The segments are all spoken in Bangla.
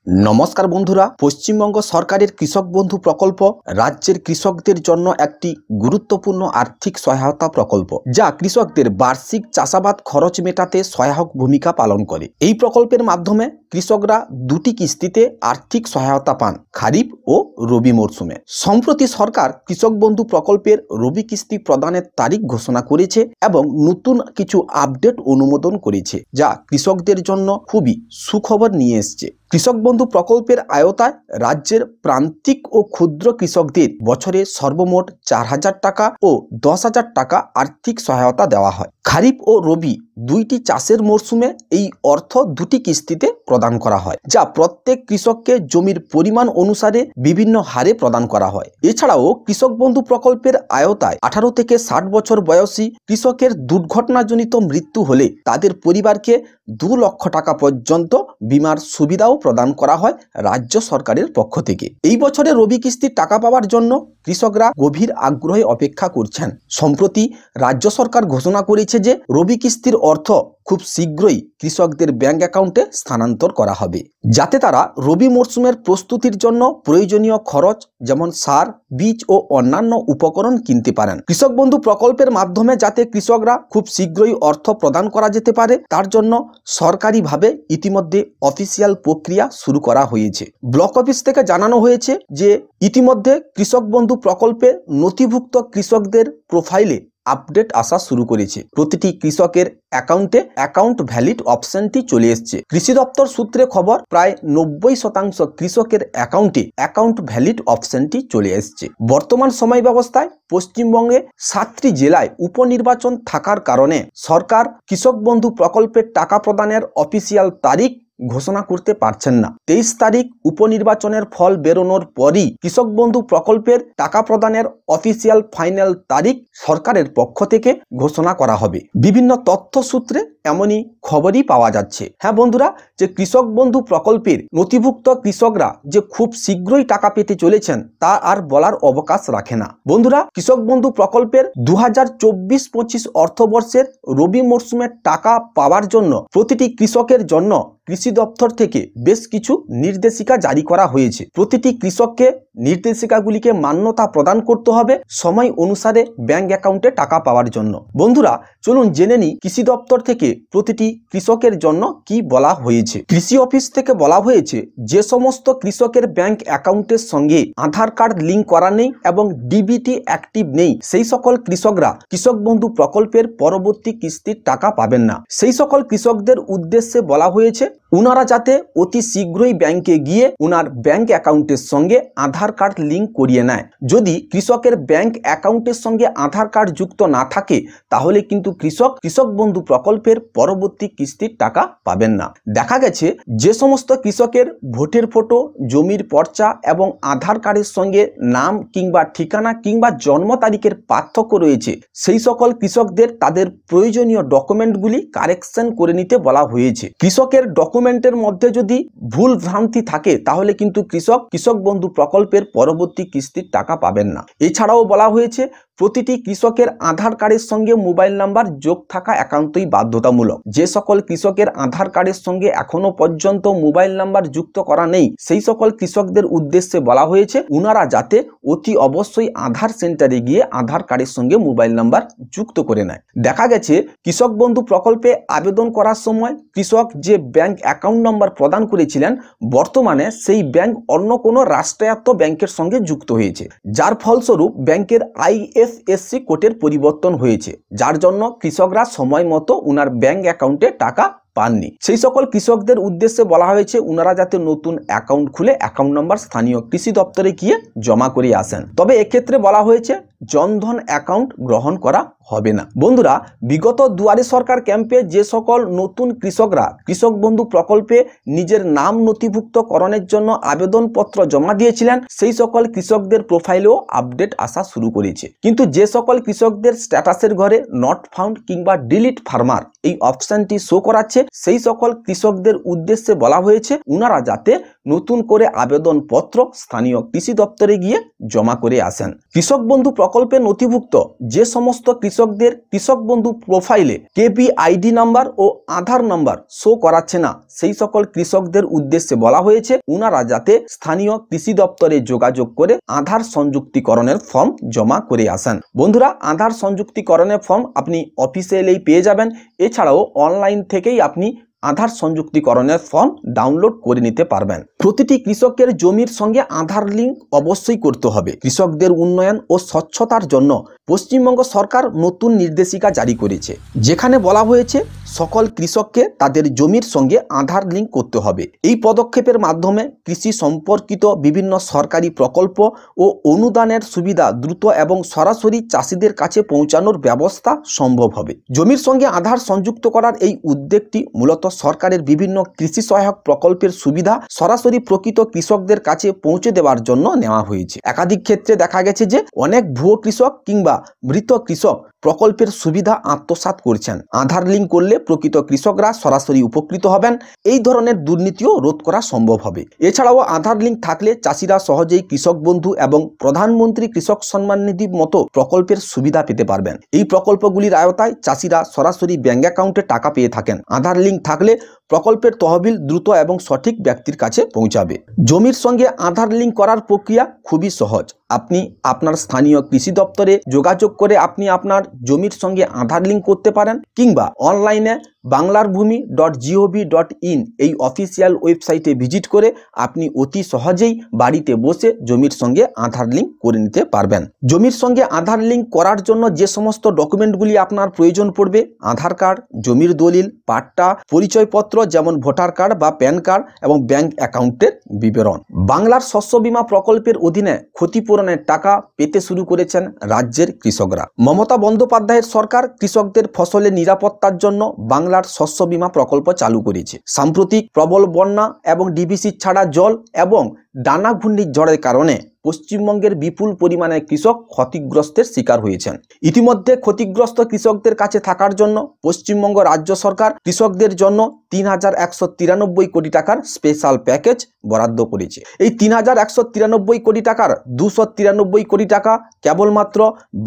नमस्कार बंधुरा पश्चिमबंग सरकारेर कृषक बंधु प्रकल्प राज्येर कृषकदेर जन्य एकटी गुरुत्वपूर्ण आर्थिक सहायता प्रकल्प जा कृषकदेर वार्षिक चाषाबाद खरच मेटाते सहायक भूमिका पालन करे। এই प्रकल्पेर माध्यमे कृषकरा दुटी किस्तिते आर्थिक सहायता पान खारिफ ओ रबि मौसुमे। सम्प्रति सरकार कृषक बंधु प्रकल्पेर रबि किस्ति प्रदानेर तारीख घोषणा करेছে এবং নতুন কিছু আপডেট অনুমোদন করেছে যা কৃষকদের জন্য খুবই সুখবর নিয়ে এসেছে। কৃষক বন্ধু প্রকল্পের আওতায় রাজ্যের প্রান্তিক ও ক্ষুদ্র কৃষকদের বছরে সর্বমোট 4000 টাকা ও 10000 টাকা আর্থিক সহায়তা দেওয়া হয়। খারিফ ও রবি দুইটি চাষের মরশুমে এই অর্থ দুটি কিস্তিতে প্রদান করা হয়, যা প্রত্যেক কৃষককে জমির পরিমাণ অনুসারে বিভিন্ন হারে প্রদান করা হয়। এছাড়াও কৃষক বন্ধু প্রকল্পের আওতায় 18 থেকে 60 বছর বয়সী কৃষকের দুর্ঘটনাজনিত মৃত্যু হলে তাদের পরিবারকে 2 লক্ষ টাকা পর্যন্ত বীমার সুবিধাও প্রদান করা হয় রাজ্য সরকারের পক্ষ থেকে। এই বছরে রবি কিস্তির টাকা পাওয়ার জন্য কৃষকরা গভীর আগ্রহে অপেক্ষা করছেন। সম্প্রতি রাজ্য সরকার ঘোষণা করেছে যে রবি কিস্তির অর্থ খুব শীঘ্রই কৃষকদের ব্যাংক অ্যাকাউন্টে স্থানান্তর করা হবে, যাতে তারা রবি মরশুমের প্রস্তুতির জন্য প্রয়োজনীয় খরচ যেমন সার, বীজ ও অন্যান্য উপকরণ কিনতে পারেন। কৃষক বন্ধু প্রকল্পের মাধ্যমে যাতে কৃষকরা খুব শীঘ্রই অর্থ প্রদান করা যেতে পারে তার জন্য সরকারিভাবে ইতিমধ্যে অফিসিয়াল প্রক্রিয়া শুরু করা হয়েছে। ব্লক অফিস থেকে জানানো হয়েছে যে ইতিমধ্যে কৃষক বন্ধু প্রকল্পে নথিভুক্ত কৃষকদের প্রোফাইলে আপডেট আসা শুরু করেছে। প্রতিটি কৃষকের অ্যাকাউন্টে অ্যাকাউন্ট ভ্যালিড অপশনটি চলে এসেছে। কৃষি দপ্তর সূত্রে খবর প্রায় 90% কৃষকের অ্যাকাউন্টে অ্যাকাউন্ট ভ্যালিড অপশনটি চলে এসেছে। বর্তমান সময় ব্যবস্থায় পশ্চিমবঙ্গে 7টি জেলায় উপনির্বাচন থাকার কারণে সরকার কৃষক বন্ধু প্রকল্পের টাকা প্রদানের অফিসিয়াল তারিখ ঘোষণা করতে পারছেন না। 23 তারিখ উপনির্বাচনের ফল বেরোনোর পরই কৃষক বন্ধু প্রকল্পের টাকা প্রদানের অফিসিয়াল ফাইনাল তারিখ সরকারের পক্ষ থেকে ঘোষণা করা হবে। বিভিন্ন তথ্য সূত্রে এমনই খবরই পাওয়া যাচ্ছে। হ্যাঁ বন্ধুরা, যে কৃষক বন্ধু প্রকল্পের নথিভুক্ত কৃষকরা যে খুব শীঘ্রই টাকা পেতে চলেছেন তা আর বলার অবকাশ রাখে না। বন্ধুরা, কৃষক বন্ধু প্রকল্পের 2024-25 অর্থবর্ষের রবি মরশুমের টাকা পাওয়ার জন্য প্রতিটি কৃষকের জন্য কৃষি দপ্তর থেকে বেশ কিছু নির্দেশিকা জারি করা হয়েছে। প্রতিটি কৃষককে নির্দেশিকাগুলিকে মান্যতা প্রদান করতে হবে সময় অনুসারে ব্যাংক অ্যাকাউন্টে টাকা পাওয়ার জন্য। বন্ধুরা, চলুন জেনে নিই কৃষি দপ্তর থেকে প্রতিটি কৃষকের জন্য কি বলা হয়েছে। কৃষি অফিস থেকে বলা হয়েছে যে সমস্ত কৃষকের ব্যাংক অ্যাকাউন্টের সঙ্গে আধার কার্ড লিঙ্ক করা নেই এবং ডিবিটি অ্যাক্টিভ নেই সেই সকল কৃষকরা কৃষক বন্ধু প্রকল্পের পরবর্তী কিস্তির টাকা পাবেন না। সেই সকল কৃষকদের উদ্দেশ্যে বলা হয়েছে উনারা যাতে অতি শীঘ্রই ব্যাংকে গিয়ে উনার ব্যাংক অ্যাকাউন্টের সঙ্গে আধার কার্ড লিঙ্ক করিয়ে নেয়। যদি কৃষকের ব্যাংক অ্যাকাউন্টের সঙ্গে আধার কার্ড যুক্ত না থাকে তাহলে কিন্তু কৃষক বন্ধু প্রকল্পের পরবর্তী কিস্তির টাকা পাবেন না। দেখা গেছে যে সমস্ত কৃষকের ভোটের ফটো, জমির পর্চা এবং আধার কার্ডের সঙ্গে নাম কিংবা ঠিকানা কিংবা জন্ম তারিখের পার্থক্য রয়েছে সেই সকল কৃষকদের তাদের প্রয়োজনীয় ডকুমেন্টগুলি কারেকশন করে নিতে বলা হয়েছে। কৃষকের ডকুমেন্টের মধ্যে যদি ভুল ভ্রান্তি থাকে তাহলে কিন্তু কৃষক বন্ধু প্রকল্পের পরবর্তী কিস্তির টাকা পাবেন না। এছাড়াও বলা হয়েছে প্রতিটি কৃষকের আধার কার্ডের সঙ্গে মোবাইল নাম্বার যোগ থাকা একান্তই বাধ্যতামূলক। যে সকল কৃষকের আধার কার্ডের সঙ্গে এখনো পর্যন্ত মোবাইল নাম্বার যুক্ত করা নেই সেই সকল কৃষকদের উদ্দেশ্যে বলা হয়েছে উনারা যাতে অতি অবশ্যই আধার সেন্টারে গিয়ে আধার কার্ডের সঙ্গে মোবাইল নাম্বার যুক্ত করে নেয়। দেখা গেছে কৃষক বন্ধু প্রকল্পে আবেদন করার সময় কৃষক যে ব্যাংক অ্যাকাউন্ট নাম্বার প্রদান করেছিলেন বর্তমানে সেই ব্যাংক অন্য কোনো রাষ্ট্রায়ত্ত ব্যাংকের সঙ্গে যুক্ত হয়েছে, যার ফলস্বরূপ ব্যাংকের IFSC কোডের পরিবর্তন হয়েছে, যার জন্য কৃষকরা সময় মতো উনার ব্যাংক অ্যাকাউন্টে টাকা পাননি। সেই সকল কৃষকদের উদ্দেশ্যে বলা হয়েছে উনারা যাতে নতুন অ্যাকাউন্ট খুলে অ্যাকাউন্ট নাম্বার স্থানীয় কৃষি দপ্তরে গিয়ে জমা করে আসেন। তবে এক্ষেত্রে বলা হয়েছে জনধন অ্যাকাউন্ট গ্রহণ করা হবে না। বন্ধুরা, বিগত দুয়ারে সরকার ক্যাম্পে যে সকল নতুন কৃষকরা কৃষক বন্ধু প্রকল্পে নিজের নাম নথিভুক্তকরণের জন্য আবেদনপত্র জমা দিয়েছিলেন সেই সকল কৃষকদের প্রোফাইলেও আপডেট আসা শুরু করেছে। কিন্তু যে সকল কৃষকদের স্ট্যাটাসের ঘরে নট ফাউন্ড কিংবা ডিলিট ফার্মার এই অপশনটি শো করাচ্ছে সেই সকল কৃষকদের উদ্দেশ্যে বলা হয়েছে উনারা যাতে নতুন করে আবেদনপত্র স্থানীয় কৃষি দপ্তরে গিয়ে জমা করে আসেন। কৃষক বন্ধু প্রকল্পে নথিভুক্ত যে সমস্ত কৃষক কৃষকদের কৃষক বন্ধু প্রোফাইলে কেপিআইডি নাম্বার ও আধার নাম্বার শো করাচ্ছে না, সেই সকল কৃষকদের উদ্দেশ্যে বলা হয়েছে উনারা যাতে স্থানীয় কৃষি দপ্তরে যোগাযোগ করে আধার সংযুক্তিকরণের ফর্ম জমা করে আসেন। বন্ধুরা, আধার সংযুক্তিকরণের ফর্ম আপনি অফিসে এলেই পেয়ে যাবেন। এছাড়াও অনলাইন থেকেই আপনি আধার সংযুক্তিকরণের ফর্ম ডাউনলোড করে নিতে পারবেন। প্রতিটি কৃষকের জমির সঙ্গে আধার লিঙ্ক অবশ্যই করতে হবে। কৃষকদের উন্নয়ন ও স্বচ্ছতার জন্য পশ্চিমবঙ্গ সরকার নতুন নির্দেশিকা জারি করেছে, যেখানে বলা হয়েছে সকল কৃষককে তাদের জমির সঙ্গে আধার লিঙ্ক করতে হবে। এই পদক্ষেপের মাধ্যমে কৃষি সম্পর্কিত বিভিন্ন সরকারি প্রকল্প ও অনুদানের সুবিধা দ্রুত এবং সরাসরি চাষিদের কাছে পৌঁছানোর ব্যবস্থা সম্ভব হবে। জমির সঙ্গে আধার সংযুক্ত করার এই উদ্যোগটি মূলত সরকারের বিভিন্ন কৃষি সহায়ক প্রকল্পের সুবিধা সরাসরি প্রকৃত কৃষকদের কাছে পৌঁছে দেওয়ার জন্য নেওয়া হয়েছে। একাধিক ক্ষেত্রে দেখা গেছে যে অনেক ভুয়ো কৃষক কিংবা মৃত কৃষক প্রকল্পের সুবিধা আত্মসাৎ করছেন। আধার লিঙ্ক করলে প্রকৃত কৃষকরা সরাসরি উপকৃত হবেন। এই ধরনের দুর্নীতিও রোধ করা সম্ভব হবে। এছাড়াও আধার লিঙ্ক থাকলে চাষিরা সহজেই কৃষক বন্ধু এবং প্রধানমন্ত্রী কৃষক সম্মান নিধি মতো প্রকল্পের সুবিধা পেতে পারবেন। এই প্রকল্পগুলির আওতায় চাষিরা সরাসরি ব্যাংক অ্যাকাউন্টে টাকা পেয়ে থাকেন। আধার লিঙ্ক থাকলে প্রকল্পের তহবিল দ্রুত এবং সঠিক ব্যক্তির কাছে পৌঁছাবে। জমির সঙ্গে আধার লিঙ্ক করার প্রক্রিয়া খুবই সহজ। আপনি আপনার স্থানীয় কৃষি দপ্তরে যোগাযোগ করে আপনি আপনার জমির সঙ্গে আধার লিঙ্ক করতে পারেন, কিংবা অনলাইনে banglarbhumi.gov.in এই অফিসিয়াল ওয়েবসাইটে ভিজিট করে আপনি অতি সহজেই বাড়িতে বসে জমির সঙ্গে আধার লিঙ্ক করে নিতে পারবেন। জমির সঙ্গে আধার লিঙ্ক করার জন্য যে সমস্ত ডকুমেন্টগুলি আপনার প্রয়োজন পড়বে: আধার কার্ড, জমির দলিল, পাট্টা, পরিচয়পত্র যেমন ভোটার কার্ড বা প্যান কার্ড এবং ব্যাংক অ্যাকাউন্টের বিবরণ। বাংলার শস্য বীমা প্রকল্পের অধীনে ক্ষতিপূরণের টাকা পেতে শুরু করেছেন রাজ্যের কৃষকরা। মমতা বন্দ্যোপাধ্যায়ের সরকার কৃষকদের ফসলের নিরাপত্তার জন্য বাংলার শস্য বীমা প্রকল্প চালু করেছে। সাম্প্রতিক প্রবল বন্যা এবং ডিভিসি ছাড়া জল এবং ডানা ঘূর্ণিঝড়ের কারণে পশ্চিমবঙ্গের বিপুল পরিমাণে কৃষক ক্ষতিগ্রস্তের শিকার হয়েছেন। ইতিমধ্যে ক্ষতিগ্রস্ত কৃষকদের কাছে থাকার জন্য পশ্চিমবঙ্গ রাজ্য সরকার কৃষকদের জন্য ৩,১৯৩ কোটি টাকার স্পেশাল প্যাকেজ বরাদ্দ করেছে। এই ৩,১৯৩ কোটি টাকার ২৯৩ কোটি টাকা কেবলমাত্র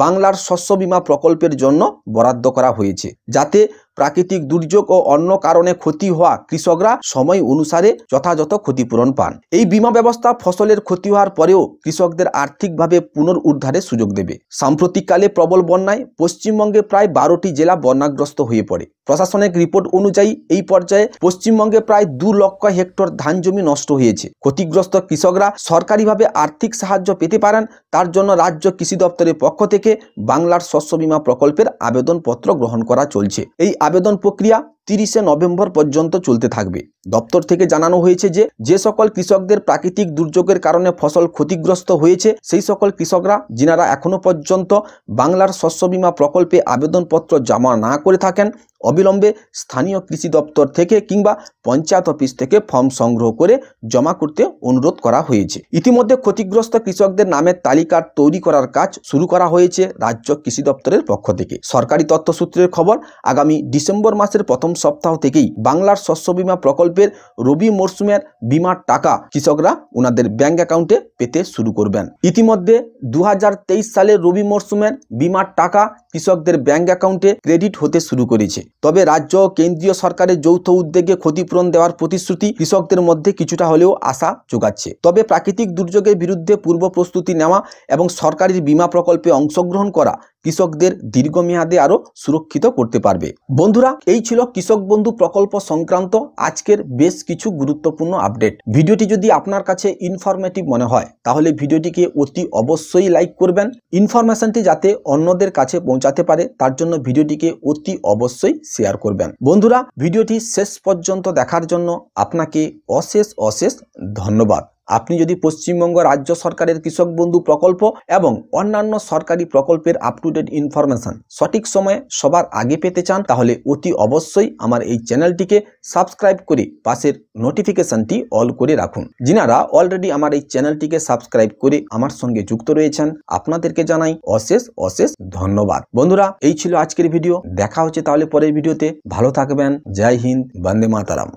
বাংলার শস্য বীমা প্রকল্পের জন্য বরাদ্দ করা হয়েছে, যাতে প্রাকৃতিক দুর্যোগ ও অন্য কারণে ক্ষতি হওয়া কৃষকরা সময় অনুসারে যথাযথ ক্ষতিপূরণ পান। এই বীমা ব্যবস্থা ফসলের ক্ষতি হওয়ার পরেও কৃষকদের আর্থিকভাবে পুনরুদ্ধারের সুযোগ দেবে। সাম্প্রতিককালে প্রবল বন্যায় পশ্চিমবঙ্গে প্রায় 12টি জেলা বন্যাগ্রস্ত হয়ে পড়ে। প্রশাসনিক রিপোর্ট অনুযায়ী এই পর্যায়ে পশ্চিমবঙ্গে প্রায় 2 লক্ষ হেক্টর ধান জমি নষ্ট হয়েছে। ক্ষতিগ্রস্ত কৃষকরা সরকারিভাবে আর্থিক সাহায্য পেতে পারেন। তার জন্য রাজ্য কৃষি দপ্তরের পক্ষ থেকে বাংলার শস্য বীমা প্রকল্পের আবেদনপত্র গ্রহণ করা চলছে। এই আবেদন প্রক্রিয়া 30শে নভেম্বর পর্যন্ত চলতে থাকবে। দপ্তর থেকে জানানো হয়েছে যে সকল কৃষকদের প্রাকৃতিক দুর্যোগের কারণে ফসল ক্ষতিগ্রস্ত হয়েছে, সেই সকল কৃষকরা যিনারা এখনো পর্যন্ত বাংলার শস্য বীমা প্রকল্পে আবেদনপত্র জমা না করে থাকেন, অবিলম্বে স্থানীয় কৃষি দপ্তর থেকে কিংবা পঞ্চায়েত অফিস থেকে ফর্ম সংগ্রহ করে জমা করতে অনুরোধ করা হয়েছে। ইতিমধ্যে ক্ষতিগ্রস্ত কৃষকদের নামের তালিকা তৈরি করার কাজ শুরু করা হয়েছে রাজ্য কৃষি দপ্তরের পক্ষ থেকে। সরকারি তথ্য সূত্রের খবর, আগামী ডিসেম্বর মাসের প্রথম সপ্তাহ থেকেই বাংলার শস্য বীমা প্রকল্পের রবি মরশুমের বীমার টাকা কৃষকরা ওনাদের ব্যাংক অ্যাকাউন্টে পেতে শুরু করবেন। ইতিমধ্যে 2023 সালের রবি মরশুমের বীমার টাকা কৃষকদের ব্যাংক অ্যাকাউন্টে ক্রেডিট হতে শুরু করেছে। তবে রাজ্য ও কেন্দ্রীয় সরকারের যৌথ উদ্যোগে ক্ষতিপূরণ দেওয়ার প্রতিশ্রুতি কৃষকদের মধ্যে কিছুটা হলেও আশা যোগাচ্ছে। তবে প্রাকৃতিক দুর্যোগের বিরুদ্ধে পূর্ব প্রস্তুতি নেওয়া এবং সরকারি বীমা প্রকল্পে অংশগ্রহণ করা কৃষকদের দীর্ঘমেয়াদে আরো সুরক্ষিত করতে পারবে। বন্ধুরা, এই ছিল কৃষক বন্ধু প্রকল্প সংক্রান্ত আজকের বেশ কিছু গুরুত্বপূর্ণ আপডেট। ভিডিওটি যদি আপনার কাছে ইনফরমেটিভ মনে হয় তাহলে ভিডিওটিকে অতি অবশ্যই লাইক করবেন। ইনফরমেশনটি যাতে অন্যদের কাছে পৌঁছাতে পারে তার জন্য ভিডিওটিকে অতি অবশ্যই শেয়ার করবেন। বন্ধুরা, ভিডিওটি শেষ পর্যন্ত দেখার জন্য আপনাকে অশেষ ধন্যবাদ। আপনি যদি পশ্চিমবঙ্গ রাজ্য সরকারের কৃষক বন্ধু প্রকল্প এবং অন্যান্য সরকারি প্রকল্পের আপ টু ডেট ইনফরমেশন সঠিক সময়ে সবার আগে পেতে চান তাহলে অতি অবশ্যই আমার এই চ্যানেলটিকে সাবস্ক্রাইব করে পাশের নোটিফিকেশনটি অল করে রাখুন। যিনারা অলরেডি আমার এই চ্যানেলটিকে সাবস্ক্রাইব করে আমার সঙ্গে যুক্ত রয়েছেন আপনাদেরকে জানাই অশেষ ধন্যবাদ। বন্ধুরা, এই ছিল আজকের ভিডিও। দেখা হচ্ছে তাহলে পরের ভিডিওতে। ভালো থাকবেন। জয় হিন্দ, বন্দে মাতারাম।